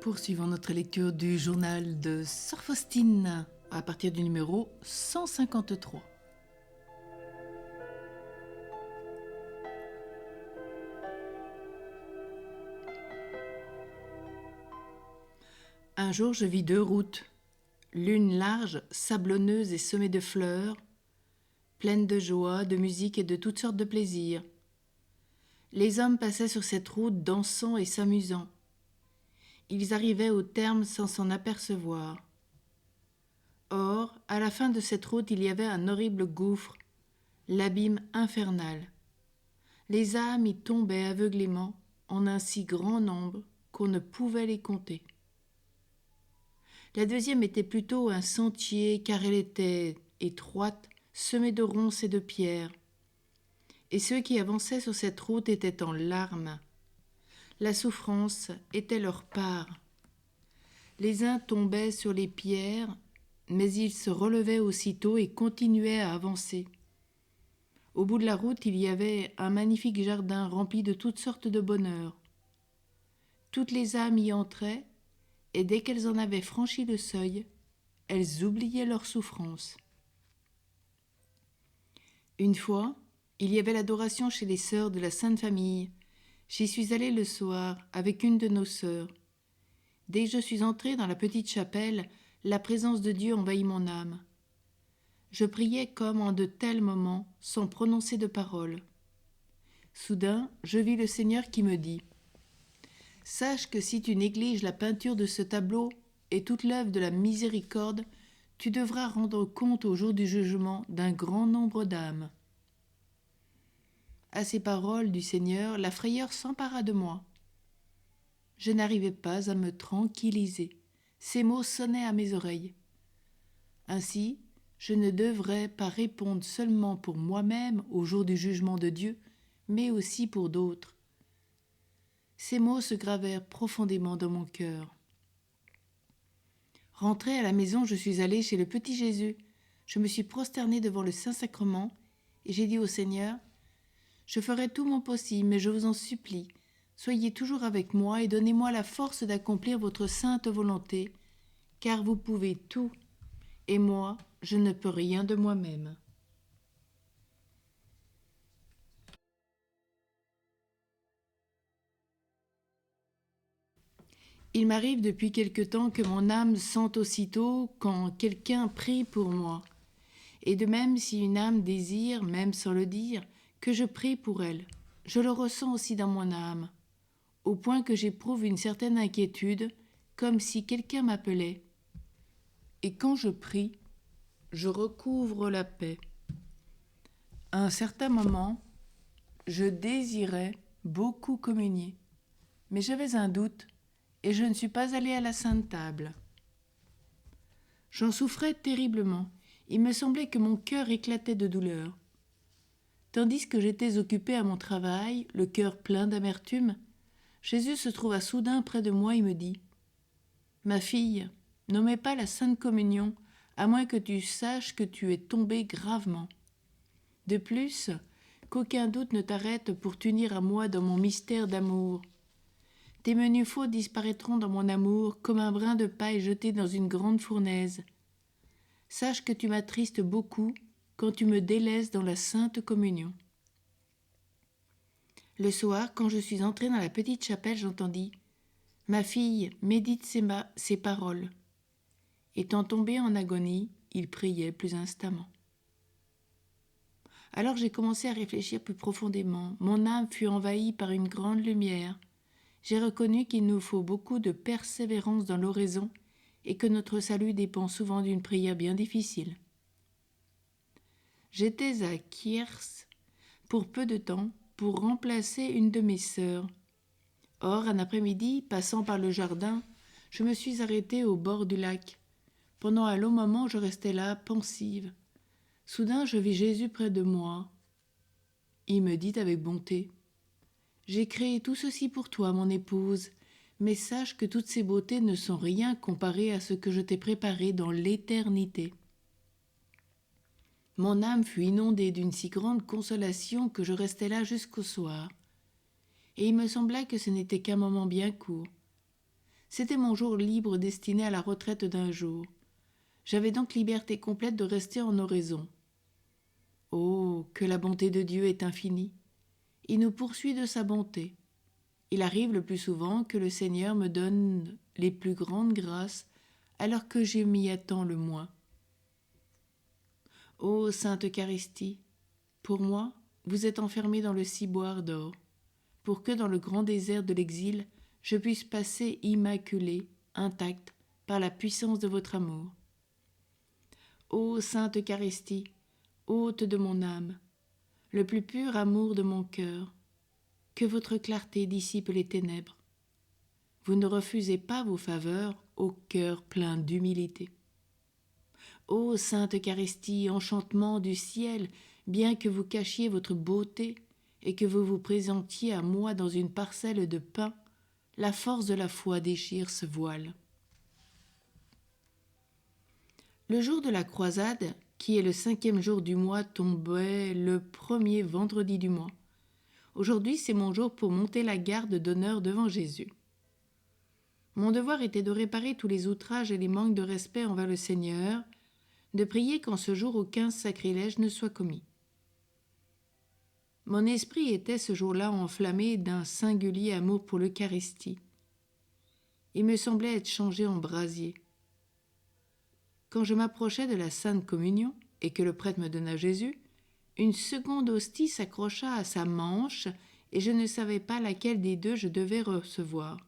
Poursuivons notre lecture du journal de Sœur Faustine à partir du numéro 153. Un jour, je vis deux routes, l'une large, sablonneuse et semée de fleurs, pleine de joie, de musique et de toutes sortes de plaisirs. Les hommes passaient sur cette route dansant et s'amusant. Ils arrivaient au terme sans s'en apercevoir. Or, à la fin de cette route, il y avait un horrible gouffre, l'abîme infernal. Les âmes y tombaient aveuglément en un si grand nombre qu'on ne pouvait les compter. La deuxième était plutôt un sentier, car elle était étroite, semée de ronces et de pierres. Et ceux qui avançaient sur cette route étaient en larmes. La souffrance était leur part. Les uns tombaient sur les pierres, mais ils se relevaient aussitôt et continuaient à avancer. Au bout de la route, il y avait un magnifique jardin rempli de toutes sortes de bonheur. Toutes les âmes y entraient, et dès qu'elles en avaient franchi le seuil, elles oubliaient leur souffrance. Une fois, il y avait l'adoration chez les sœurs de la Sainte Famille. J'y suis allée le soir avec une de nos sœurs. Dès que je suis entrée dans la petite chapelle, la présence de Dieu envahit mon âme. Je priais comme en de tels moments, sans prononcer de parole. Soudain, je vis le Seigneur qui me dit « Sache que si tu négliges la peinture de ce tableau et toute l'œuvre de la miséricorde, tu devras rendre compte au jour du jugement d'un grand nombre d'âmes. » À ces paroles du Seigneur, la frayeur s'empara de moi. Je n'arrivais pas à me tranquilliser. Ces mots sonnaient à mes oreilles. Ainsi, je ne devrais pas répondre seulement pour moi-même au jour du jugement de Dieu, mais aussi pour d'autres. Ces mots se gravèrent profondément dans mon cœur. Rentrée à la maison, je suis allée chez le petit Jésus. Je me suis prosternée devant le Saint-Sacrement et j'ai dit au Seigneur « Je ferai tout mon possible, mais je vous en supplie, soyez toujours avec moi et donnez-moi la force d'accomplir votre sainte volonté, car vous pouvez tout, et moi, je ne peux rien de moi-même. » Il m'arrive depuis quelque temps que mon âme sente aussitôt quand quelqu'un prie pour moi. Et de même, si une âme désire, même sans le dire, que je prie pour elle, je le ressens aussi dans mon âme, au point que j'éprouve une certaine inquiétude, comme si quelqu'un m'appelait. Et quand je prie, je recouvre la paix. À un certain moment, je désirais beaucoup communier, mais j'avais un doute et je ne suis pas allée à la Sainte Table. J'en souffrais terriblement. Il me semblait que mon cœur éclatait de douleur. Tandis que j'étais occupée à mon travail, le cœur plein d'amertume, Jésus se trouva soudain près de moi et me dit « Ma fille, n'omets pas la Sainte Communion, à moins que tu saches que tu es tombée gravement. De plus, qu'aucun doute ne t'arrête pour t'unir à moi dans mon mystère d'amour. Tes menus faux disparaîtront dans mon amour comme un brin de paille jeté dans une grande fournaise. Sache que tu m'attristes beaucoup quand tu me délaisses dans la Sainte Communion. » Le soir, quand je suis entrée dans la petite chapelle, j'entendis « Ma fille, médite ces paroles. » Étant tombé en agonie, il priait plus instamment. Alors j'ai commencé à réfléchir plus profondément. Mon âme fut envahie par une grande lumière. J'ai reconnu qu'il nous faut beaucoup de persévérance dans l'oraison et que notre salut dépend souvent d'une prière bien difficile. J'étais à Kiers pour peu de temps pour remplacer une de mes sœurs. Or, un après-midi, passant par le jardin, je me suis arrêtée au bord du lac. Pendant un long moment, je restais là, pensive. Soudain, je vis Jésus près de moi. Il me dit avec bonté « J'ai créé tout ceci pour toi, mon épouse, mais sache que toutes ces beautés ne sont rien comparées à ce que je t'ai préparé dans l'éternité. » Mon âme fut inondée d'une si grande consolation que je restai là jusqu'au soir. Et il me sembla que ce n'était qu'un moment bien court. C'était mon jour libre destiné à la retraite d'un jour. J'avais donc liberté complète de rester en oraison. Oh, que la bonté de Dieu est infinie! Il nous poursuit de sa bonté. Il arrive le plus souvent que le Seigneur me donne les plus grandes grâces alors que je m'y attends le moins. Ô Sainte Eucharistie, pour moi, vous êtes enfermée dans le ciboire d'or, pour que dans le grand désert de l'exil, je puisse passer immaculée, intacte, par la puissance de votre amour. Ô Sainte Eucharistie, hôte de mon âme, le plus pur amour de mon cœur, que votre clarté dissipe les ténèbres. Vous ne refusez pas vos faveurs au cœur plein d'humilité. Ô Sainte Eucharistie, enchantement du ciel, bien que vous cachiez votre beauté et que vous vous présentiez à moi dans une parcelle de pain, la force de la foi déchire ce voile. Le jour de la croisade, qui est le 5e jour du mois, tombait le 1er vendredi du mois. Aujourd'hui, c'est mon jour pour monter la garde d'honneur devant Jésus. Mon devoir était de réparer tous les outrages et les manques de respect envers le Seigneur, de prier qu'en ce jour aucun sacrilège ne soit commis. Mon esprit était ce jour-là enflammé d'un singulier amour pour l'Eucharistie. Il me semblait être changé en brasier. Quand je m'approchais de la Sainte Communion et que le prêtre me donna Jésus, une seconde hostie s'accrocha à sa manche et je ne savais pas laquelle des deux je devais recevoir.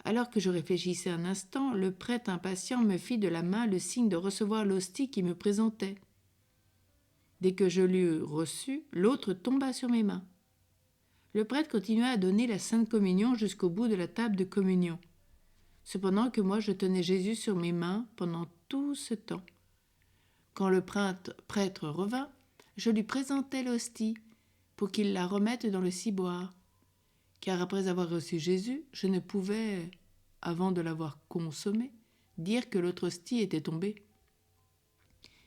Alors que je réfléchissais un instant, le prêtre impatient me fit de la main le signe de recevoir l'hostie qui me présentait. Dès que je l'eus reçue, l'autre tomba sur mes mains. Le prêtre continua à donner la Sainte Communion jusqu'au bout de la table de communion, cependant que moi je tenais Jésus sur mes mains pendant tout ce temps. Quand le prêtre revint, je lui présentai l'hostie pour qu'il la remette dans le ciboire, car après avoir reçu Jésus, je ne pouvais, avant de l'avoir consommé, dire que l'autre hostie était tombée.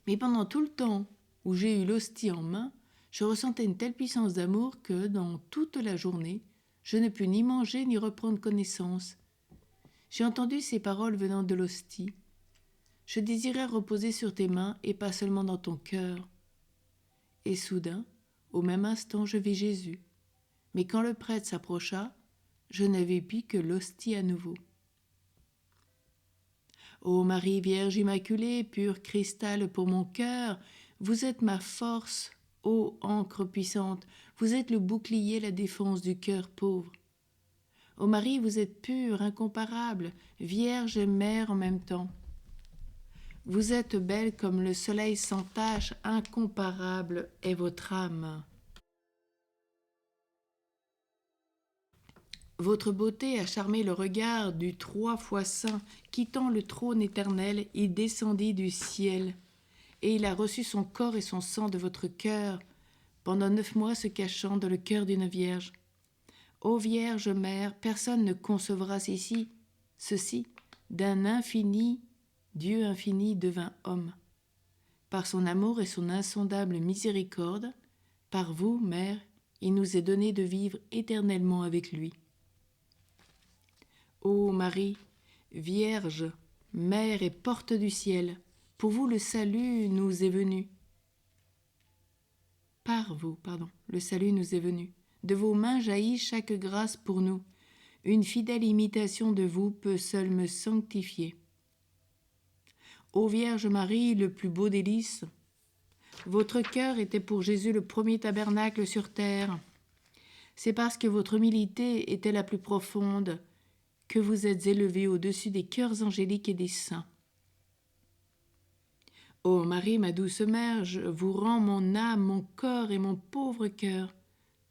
Mais pendant tout le temps où j'ai eu l'hostie en main, je ressentais une telle puissance d'amour que, dans toute la journée, je ne pus ni manger ni reprendre connaissance. J'ai entendu ces paroles venant de l'hostie. Je désirais reposer sur tes mains et pas seulement dans ton cœur. Et soudain, au même instant, je vis Jésus. Mais quand le prêtre s'approcha, je n'avais pu que l'hostie à nouveau. Ô Marie Vierge Immaculée, pur cristal pour mon cœur, vous êtes ma force, ô ancre puissante, vous êtes le bouclier, la défense du cœur pauvre. Ô Marie, vous êtes pure, incomparable, Vierge et Mère en même temps. Vous êtes belle comme le soleil sans tache, incomparable est votre âme. Votre beauté a charmé le regard du 3 fois saint. Quittant le trône éternel, il descendit du ciel, et il a reçu son corps et son sang de votre cœur, pendant 9 mois se cachant dans le cœur d'une vierge. Ô Vierge Mère, personne ne concevra ceci, d'un infini, Dieu infini devint homme. Par son amour et son insondable miséricorde, par vous, Mère, il nous est donné de vivre éternellement avec lui. Ô Marie, Vierge, Mère et porte du ciel, pour vous le salut nous est venu. Par vous, le salut nous est venu. De vos mains jaillit chaque grâce pour nous. Une fidèle imitation de vous peut seule me sanctifier. Ô Vierge Marie, le plus beau délice, votre cœur était pour Jésus le premier tabernacle sur terre. C'est parce que votre humilité était la plus profonde que vous êtes élevée au-dessus des cœurs angéliques et des saints. Ô Marie, ma douce mère, je vous rends mon âme, mon corps et mon pauvre cœur.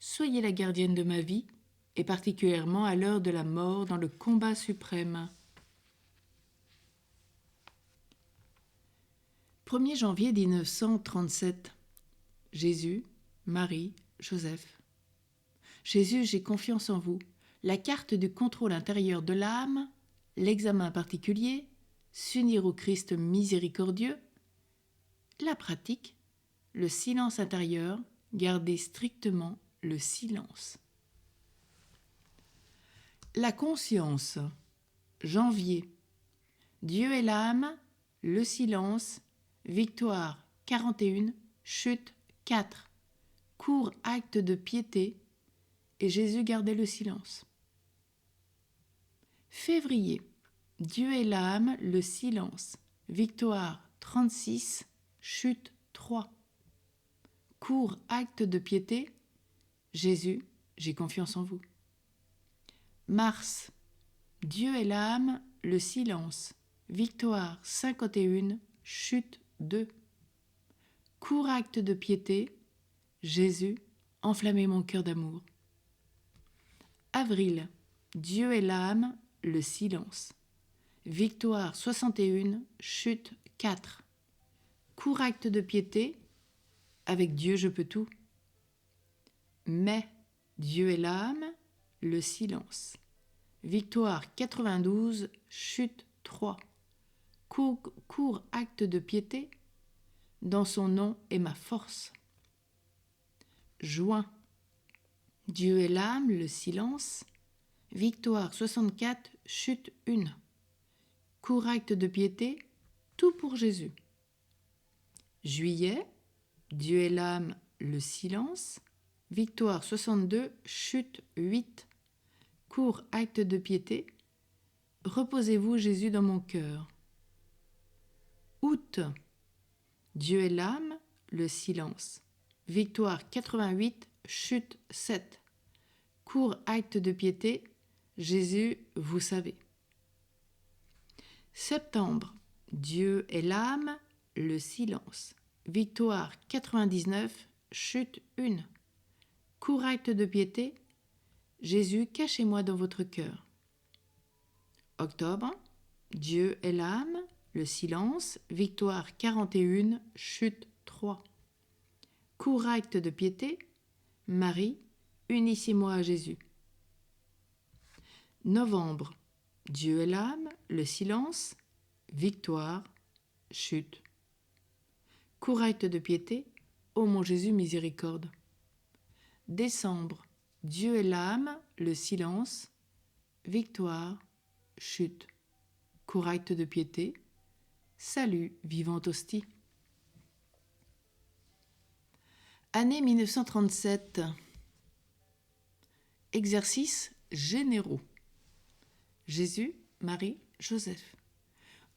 Soyez la gardienne de ma vie, et particulièrement à l'heure de la mort dans le combat suprême. 1er janvier 1937. Jésus, Marie, Joseph. Jésus, j'ai confiance en vous. La carte du contrôle intérieur de l'âme, l'examen particulier, s'unir au Christ miséricordieux, la pratique, le silence intérieur, garder strictement le silence. La conscience. Janvier. Dieu est l'âme, le silence, victoire 41, chute 4, court acte de piété, et Jésus gardait le silence. Février. Dieu est l'âme, le silence, victoire 36, chute 3, court acte de piété, Jésus, j'ai confiance en vous. Mars. Dieu est l'âme, le silence, victoire 51, chute 2, court acte de piété, Jésus, enflammez mon cœur d'amour. Avril. Dieu est l'âme, le silence, victoire 61, chute 4, court acte de piété, avec Dieu je peux tout. Mai. Dieu est l'âme, le silence, victoire 92, chute 3, court acte de piété, dans son nom est ma force. Juin. Dieu est l'âme, le silence, victoire 64, chute 1, court acte de piété, tout pour Jésus. Juillet. Dieu est l'âme, le silence, victoire 62, chute 8, court acte de piété, reposez-vous Jésus dans mon cœur. Août. Dieu est l'âme, le silence, victoire 88, chute 7, court acte de piété, Jésus, vous savez. Septembre. Dieu est l'âme, le silence, victoire 99, chute 1, court acte de piété, Jésus, cachez-moi dans votre cœur. Octobre. Dieu est l'âme, le silence, victoire 41, chute 3, court acte de piété, Marie, unissez-moi à Jésus. Novembre. Dieu est l'âme, le silence, victoire, chute, court acte de piété, ô mon Jésus, miséricorde. Décembre. Dieu est l'âme, le silence, victoire, chute, court acte de piété, salut, vivante hostie. Année 1937. Exercices généraux. Jésus, Marie, Joseph.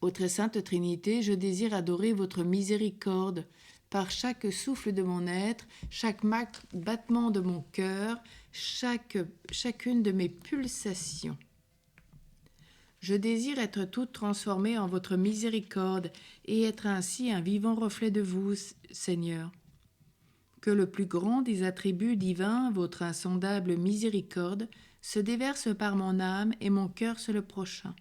Ô très sainte Trinité, je désire adorer votre miséricorde par chaque souffle de mon être, chaque battement de mon cœur, chacune de mes pulsations. Je désire être toute transformée en votre miséricorde et être ainsi un vivant reflet de vous, Seigneur. Que le plus grand des attributs divins, votre insondable miséricorde, se déverse par mon âme et mon cœur sur le prochain.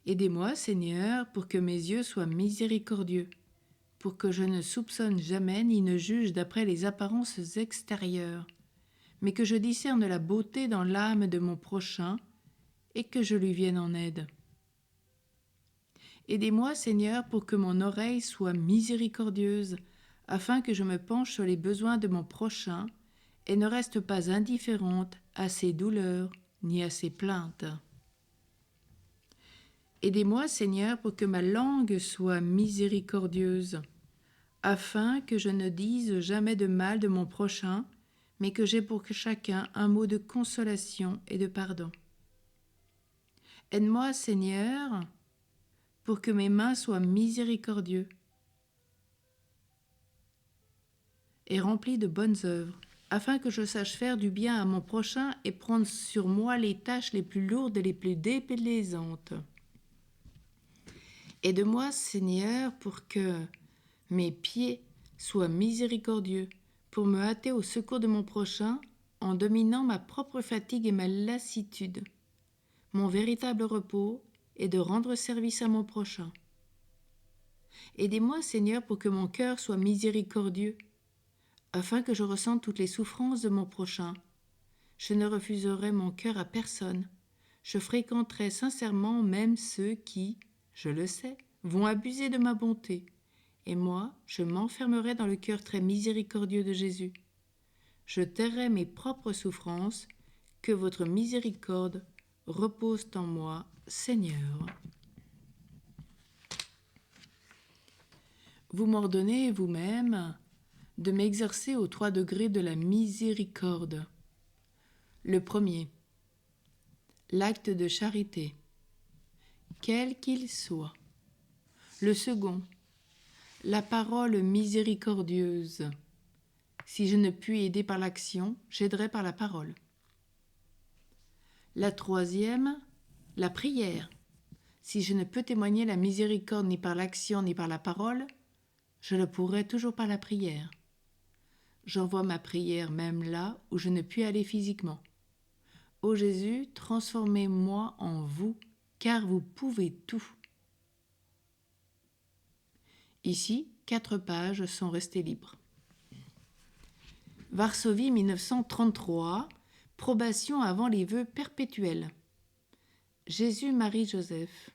Aidez-moi, Seigneur, pour que mes yeux soient miséricordieux, pour que je ne soupçonne jamais ni ne juge d'après les apparences extérieures, mais que je discerne la beauté dans l'âme de mon prochain et que je lui vienne en aide. Aidez-moi, Seigneur, pour que mon oreille soit miséricordieuse, afin que je me penche sur les besoins de mon prochain et ne reste pas indifférente à ses douleurs ni à ses plaintes. Aidez-moi, Seigneur, pour que ma langue soit miséricordieuse, afin que je ne dise jamais de mal de mon prochain, mais que j'aie pour chacun un mot de consolation et de pardon. Aide-moi, Seigneur, pour que mes mains soient miséricordieuses et remplies de bonnes œuvres, afin que je sache faire du bien à mon prochain et prendre sur moi les tâches les plus lourdes et les plus déplaisantes. Aide-moi, Seigneur, pour que mes pieds soient miséricordieux, pour me hâter au secours de mon prochain en dominant ma propre fatigue et ma lassitude. Mon véritable repos est de rendre service à mon prochain. Aidez-moi, Seigneur, pour que mon cœur soit miséricordieux, afin que je ressente toutes les souffrances de mon prochain. Je ne refuserai mon cœur à personne. Je fréquenterai sincèrement même ceux qui, je le sais, vont abuser de ma bonté. Et moi, je m'enfermerai dans le cœur très miséricordieux de Jésus. Je tairai mes propres souffrances, que votre miséricorde reposent en moi, Seigneur. Vous m'ordonnez vous-même de m'exercer aux 3 degrés de la miséricorde. Le premier, l'acte de charité, quel qu'il soit. Le second, la parole miséricordieuse. Si je ne puis aider par l'action, j'aiderai par la parole. La troisième, la prière. Si je ne peux témoigner la miséricorde ni par l'action ni par la parole, je le pourrai toujours par la prière. J'envoie ma prière même là où je ne puis aller physiquement. Ô Jésus, transformez-moi en vous, car vous pouvez tout. Ici, 4 pages sont restées libres. Varsovie 1933, probation avant les vœux perpétuels. Jésus, Marie, Joseph.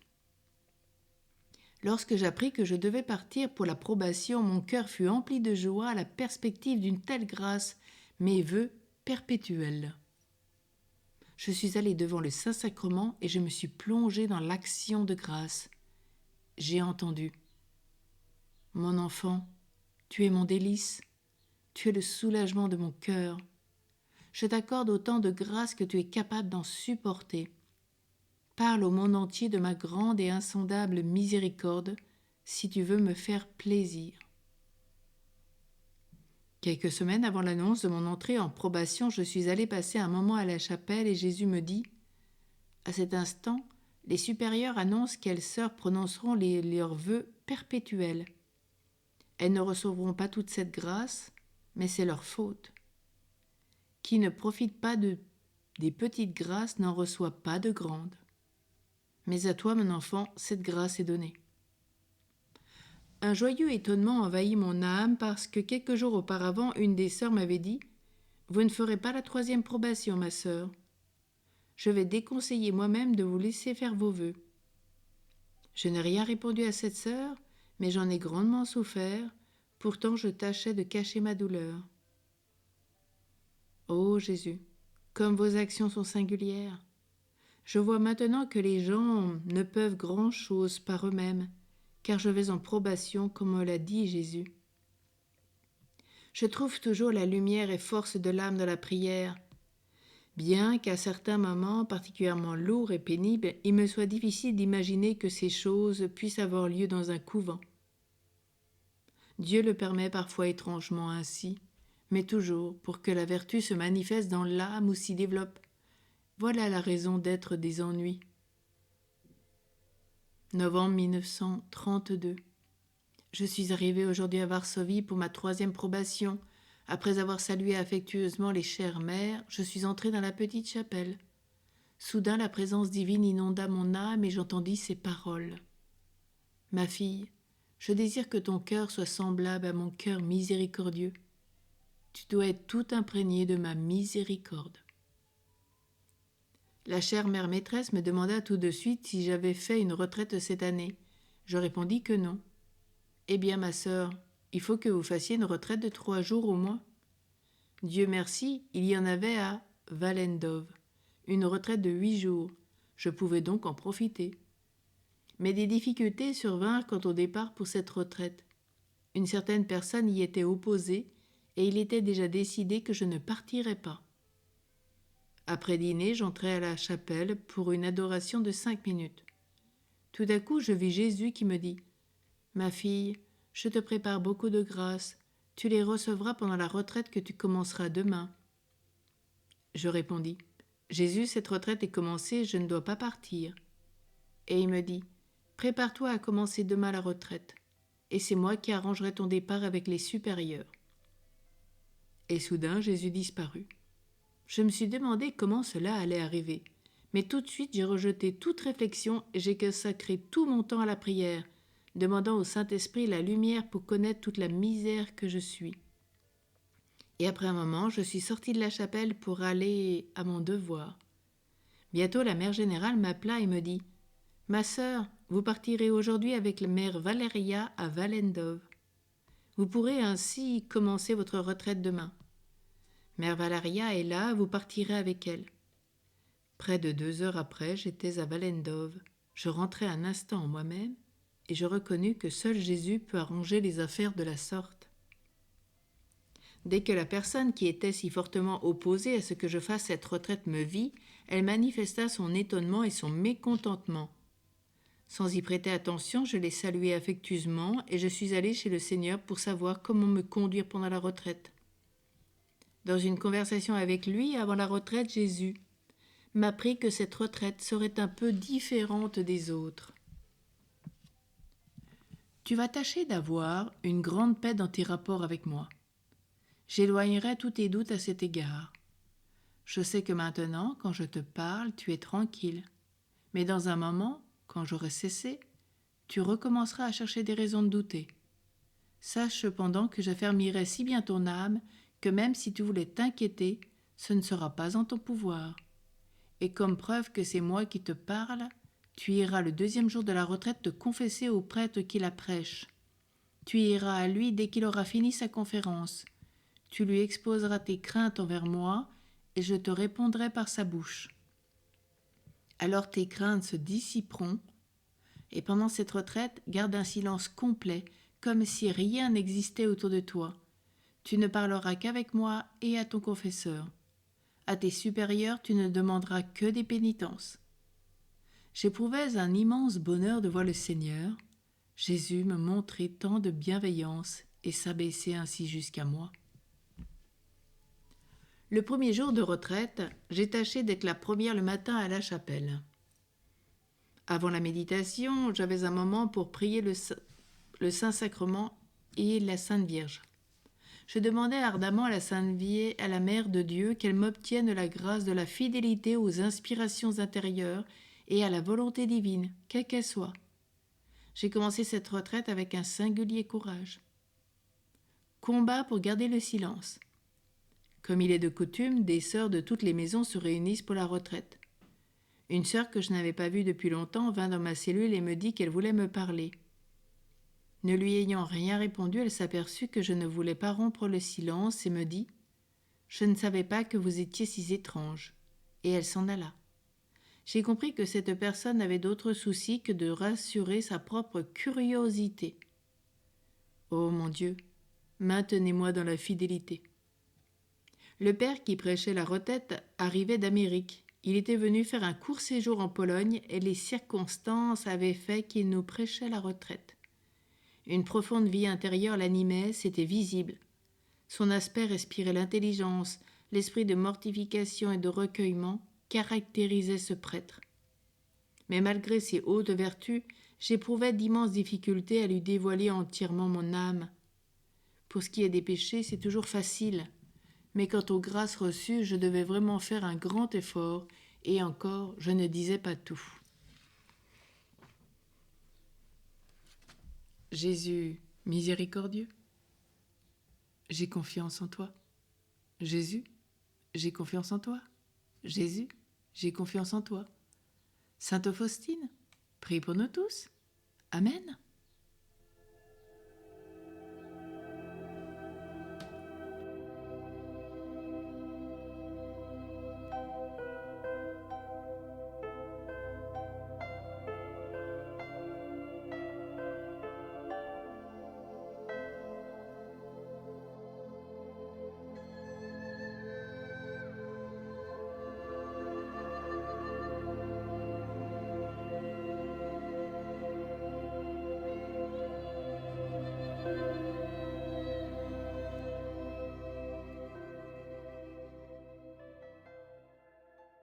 Lorsque j'appris que je devais partir pour la probation, mon cœur fut empli de joie à la perspective d'une telle grâce, mes vœux perpétuels. Je suis allée devant le Saint-Sacrement et je me suis plongée dans l'action de grâce. J'ai entendu. Mon enfant, tu es mon délice, tu es le soulagement de mon cœur. Je t'accorde autant de grâce que tu es capable d'en supporter. Parle au monde entier de ma grande et insondable miséricorde, si tu veux me faire plaisir. Quelques semaines avant l'annonce de mon entrée en probation, je suis allée passer un moment à la chapelle et Jésus me dit « À cet instant, les supérieures annoncent qu'elles sœurs prononceront leurs vœux perpétuels. Elles ne recevront pas toute cette grâce, mais c'est leur faute. Qui ne profite pas des petites grâces n'en reçoit pas de grandes. Mais à toi, mon enfant, cette grâce est donnée. » Un joyeux étonnement envahit mon âme parce que quelques jours auparavant, une des sœurs m'avait dit « Vous ne ferez pas la 3e probation, ma sœur. Je vais déconseiller moi-même de vous laisser faire vos vœux. » Je n'ai rien répondu à cette sœur, mais j'en ai grandement souffert, pourtant je tâchais de cacher ma douleur. Ô Jésus, comme vos actions sont singulières. Je vois maintenant que les gens ne peuvent grand-chose par eux-mêmes, car je vais en probation, comme me l'a dit Jésus. Je trouve toujours la lumière et force de l'âme dans la prière, bien qu'à certains moments particulièrement lourds et pénibles, il me soit difficile d'imaginer que ces choses puissent avoir lieu dans un couvent. Dieu le permet parfois étrangement ainsi, mais toujours pour que la vertu se manifeste dans l'âme ou s'y développe. Voilà la raison d'être des ennuis. Novembre 1932. Je suis arrivée aujourd'hui à Varsovie pour ma 3e probation. Après avoir salué affectueusement les chères mères, je suis entrée dans la petite chapelle. Soudain, la présence divine inonda mon âme et j'entendis ces paroles. « Ma fille, je désire que ton cœur soit semblable à mon cœur miséricordieux. Tu dois être tout imprégné de ma miséricorde. » La chère mère maîtresse me demanda tout de suite si j'avais fait une retraite cette année. Je répondis que non. « Eh bien, ma sœur, il faut que vous fassiez une retraite de 3 jours au moins. » Dieu merci, il y en avait à Valendov, une retraite de 8 jours. Je pouvais donc en profiter. Mais des difficultés survinrent quant au départ pour cette retraite. Une certaine personne y était opposée et il était déjà décidé que je ne partirais pas. Après dîner, j'entrai à la chapelle pour une adoration de 5 minutes. Tout à coup, je vis Jésus qui me dit « Ma fille, je te prépare beaucoup de grâces. Tu les recevras pendant la retraite que tu commenceras demain. » Je répondis « Jésus, cette retraite est commencée, je ne dois pas partir. » Et il me dit « Prépare-toi à commencer demain la retraite, et c'est moi qui arrangerai ton départ avec les supérieurs. » Et soudain, Jésus disparut. Je me suis demandé comment cela allait arriver, mais tout de suite j'ai rejeté toute réflexion et j'ai consacré tout mon temps à la prière, demandant au Saint-Esprit la lumière pour connaître toute la misère que je suis. Et après un moment, je suis sortie de la chapelle pour aller à mon devoir. Bientôt, la mère générale m'appela et me dit « Ma sœur, vous partirez aujourd'hui avec la mère Valeria à Valendov. Vous pourrez ainsi commencer votre retraite demain. Mère Valeria est là, vous partirez avec elle. » Près de 2 heures après, j'étais à Valendove. Je rentrai un instant en moi-même et je reconnus que seul Jésus peut arranger les affaires de la sorte. Dès que la personne qui était si fortement opposée à ce que je fasse cette retraite me vit, elle manifesta son étonnement et son mécontentement. Sans y prêter attention, je l'ai salué affectueusement et je suis allé chez le Seigneur pour savoir comment me conduire pendant la retraite. Dans une conversation avec lui avant la retraite, Jésus m'apprit que cette retraite serait un peu différente des autres. Tu vas tâcher d'avoir une grande paix dans tes rapports avec moi. J'éloignerai tous tes doutes à cet égard. Je sais que maintenant, quand je te parle, tu es tranquille. Mais dans un moment, quand j'aurai cessé, tu recommenceras à chercher des raisons de douter. Sache cependant que j'affermirai si bien ton âme que même si tu voulais t'inquiéter, ce ne sera pas en ton pouvoir. Et comme preuve que c'est moi qui te parle, tu iras le 2e jour de la retraite te confesser au prêtre qui la prêche. Tu iras à lui dès qu'il aura fini sa conférence. Tu lui exposeras tes craintes envers moi, et je te répondrai par sa bouche. Alors tes craintes se dissiperont, et pendant cette retraite, garde un silence complet, comme si rien n'existait autour de toi. Tu ne parleras qu'avec moi et à ton confesseur. À tes supérieurs, tu ne demanderas que des pénitences. J'éprouvais un immense bonheur de voir le Seigneur, Jésus me montrer tant de bienveillance et s'abaisser ainsi jusqu'à moi. Le 1er jour de retraite, j'ai tâché d'être la première le matin à la chapelle. Avant la méditation, j'avais un moment pour prier le Saint-Sacrement et la Sainte Vierge. Je demandais ardemment à la Sainte Vierge, à la Mère de Dieu, qu'elle m'obtienne la grâce de la fidélité aux inspirations intérieures et à la volonté divine, quelle qu'elle soit. J'ai commencé cette retraite avec un singulier courage. Combat pour garder le silence. Comme il est de coutume, des sœurs de toutes les maisons se réunissent pour la retraite. Une sœur que je n'avais pas vue depuis longtemps vint dans ma cellule et me dit qu'elle voulait me parler. Ne lui ayant rien répondu, elle s'aperçut que je ne voulais pas rompre le silence et me dit « Je ne savais pas que vous étiez si étrange » et elle s'en alla. J'ai compris que cette personne n'avait d'autre souci que de rassurer sa propre curiosité. Oh mon Dieu, maintenez-moi dans la fidélité. Le père qui prêchait la retraite arrivait d'Amérique. Il était venu faire un court séjour en Pologne et les circonstances avaient fait qu'il nous prêchait la retraite. Une profonde vie intérieure l'animait, c'était visible. Son aspect respirait l'intelligence, l'esprit de mortification et de recueillement caractérisait ce prêtre. Mais malgré ses hautes vertus, j'éprouvais d'immenses difficultés à lui dévoiler entièrement mon âme. Pour ce qui est des péchés, c'est toujours facile. Mais quant aux grâces reçues, je devais vraiment faire un grand effort, et encore, je ne disais pas tout. Jésus, miséricordieux, j'ai confiance en toi. Jésus, j'ai confiance en toi. Jésus, j'ai confiance en toi. Sainte Faustine, prie pour nous tous. Amen.